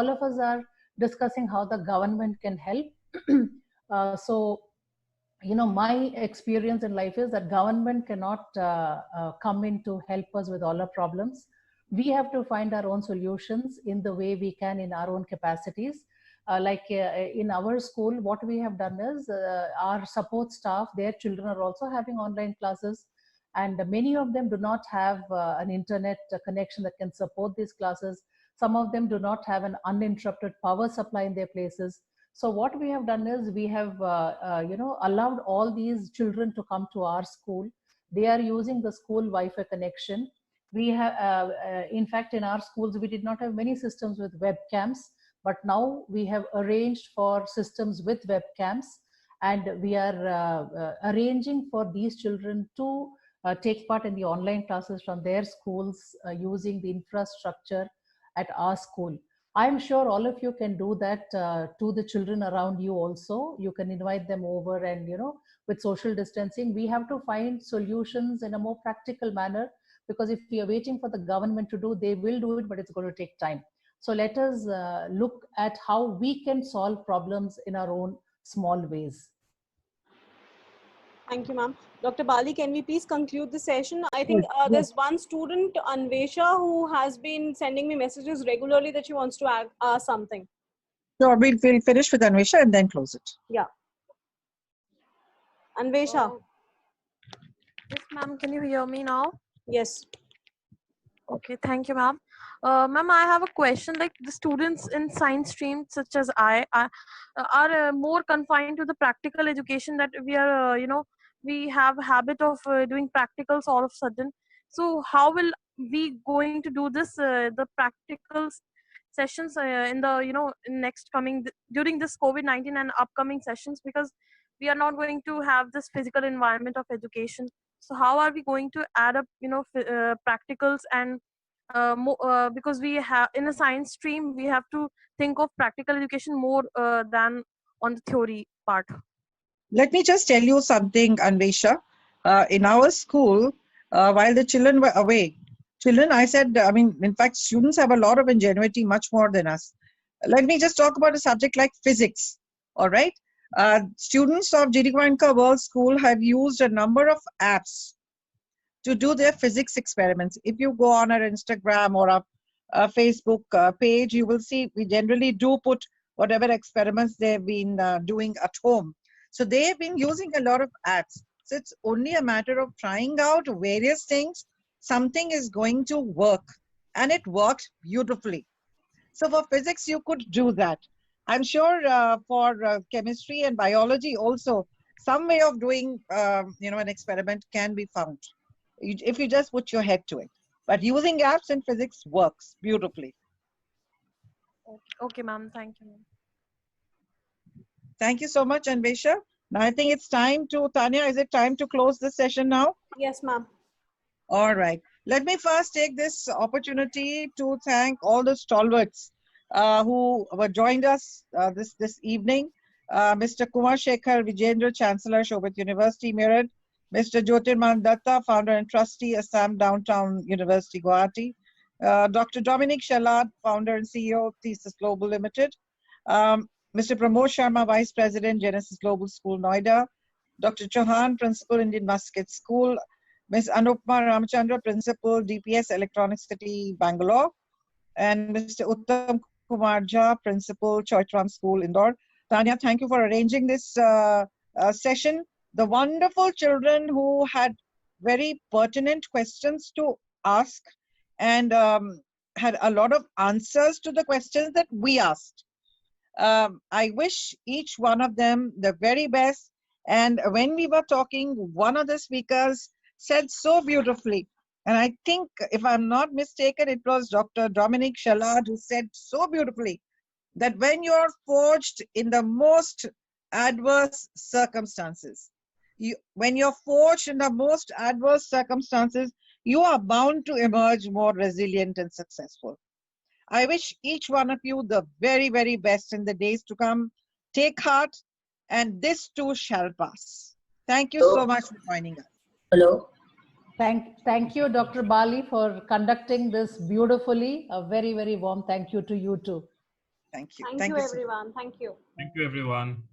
of us are discussing how the government can help. My experience in life is that government cannot come in to help us with all our problems. We have to find our own solutions in the way we can in our own capacities. In our school, what we have done is our support staff, their children are also having online classes, and many of them do not have an internet connection that can support these classes. Some of them do not have an uninterrupted power supply in their places. So what we have done is we have allowed all these children to come to our school. They are using the school Wi-Fi connection. We have, in fact, in our schools, we did not have many systems with webcams, but now we have arranged for systems with webcams, and we are arranging for these children to take part in the online classes from their schools using the infrastructure at our school. I'm sure all of you can do that to the children around you also. You can invite them over, and with social distancing, we have to find solutions in a more practical manner, because if we are waiting for the government to do, they will do it, but it's going to take time. So let us look at how we can solve problems in our own small ways.
Thank you, ma'am. Dr. Bali, can we please conclude the session? I think there's one student, Anvesha, who has been sending me messages regularly that she wants to ask something.
Sure, we'll finish with Anvesha and then close it.
Yeah. Anvesha.
Yes, ma'am. Can you hear me now?
Yes.
Okay, thank you, ma'am. Ma'am, I have a question. Like the students in science stream, such as I are more confined to the practical education, that we are, we have a habit of doing practicals all of a sudden. So how will we going to do this, the practical sessions in the, next coming, during this COVID-19 and upcoming sessions, because we are not going to have this physical environment of education. So how are we going to add up, practicals and because we have in a science stream, we have to think of practical education more than on the theory part.
Let me just tell you something, Anvesha. In our school, while the children were away, in fact, students have a lot of ingenuity, much more than us. Let me just talk about a subject like physics, all right? Students of GD Goenka World School have used a number of apps to do their physics experiments. If you go on our Instagram or our Facebook page, you will see we generally do put whatever experiments they've been doing at home. So they have been using a lot of apps. So it's only a matter of trying out various things. Something is going to work, and it worked beautifully. So for physics, you could do that. I'm sure for chemistry and biology also, some way of doing, an experiment can be found if you just put your head to it. But using apps in physics works beautifully.
Okay, ma'am. Thank you.
Thank you so much, Anvesha. Now I think it's time to, Tanya, is it time to close the session now?
Yes, ma'am.
All right. Let me first take this opportunity to thank all the stalwarts who were joined us this evening. Mr. Kumar Shekhar Vijendra, Chancellor, Shobit University, Meerut. Mr. Jyotirman Datta, Founder and Trustee, Assam Downtown University, Guwahati. Dr. Dominic Shalad, Founder and CEO, Thesis Global Limited. Mr. Pramod Sharma, Vice President, Genesis Global School, Noida. Dr. Chauhan, Principal, Indian Musket School. Ms. Anupma Ramachandra, Principal, DPS Electronic City, Bangalore. And Mr. Uttam Kumar Jha, Principal, Choitram School, Indore. Tanya, thank you for arranging this session. The wonderful children who had very pertinent questions to ask and had a lot of answers to the questions that we asked. I wish each one of them the very best. And when we were talking, one of the speakers said so beautifully, and I think, if I'm not mistaken, it was Dr. Dominic Shalad who said so beautifully that when you're forged in the most adverse circumstances, when you're forged in the most adverse circumstances, you are bound to emerge more resilient and successful. I wish each one of you the very, very best in the days to come. Take heart, and this too shall pass. Thank you so much for joining us.
Hello. Thank you, Dr. Bali, for conducting this beautifully. A very, very warm thank you to you too.
Thank you.
Thank you, everyone. Thank you.
Thank you, everyone.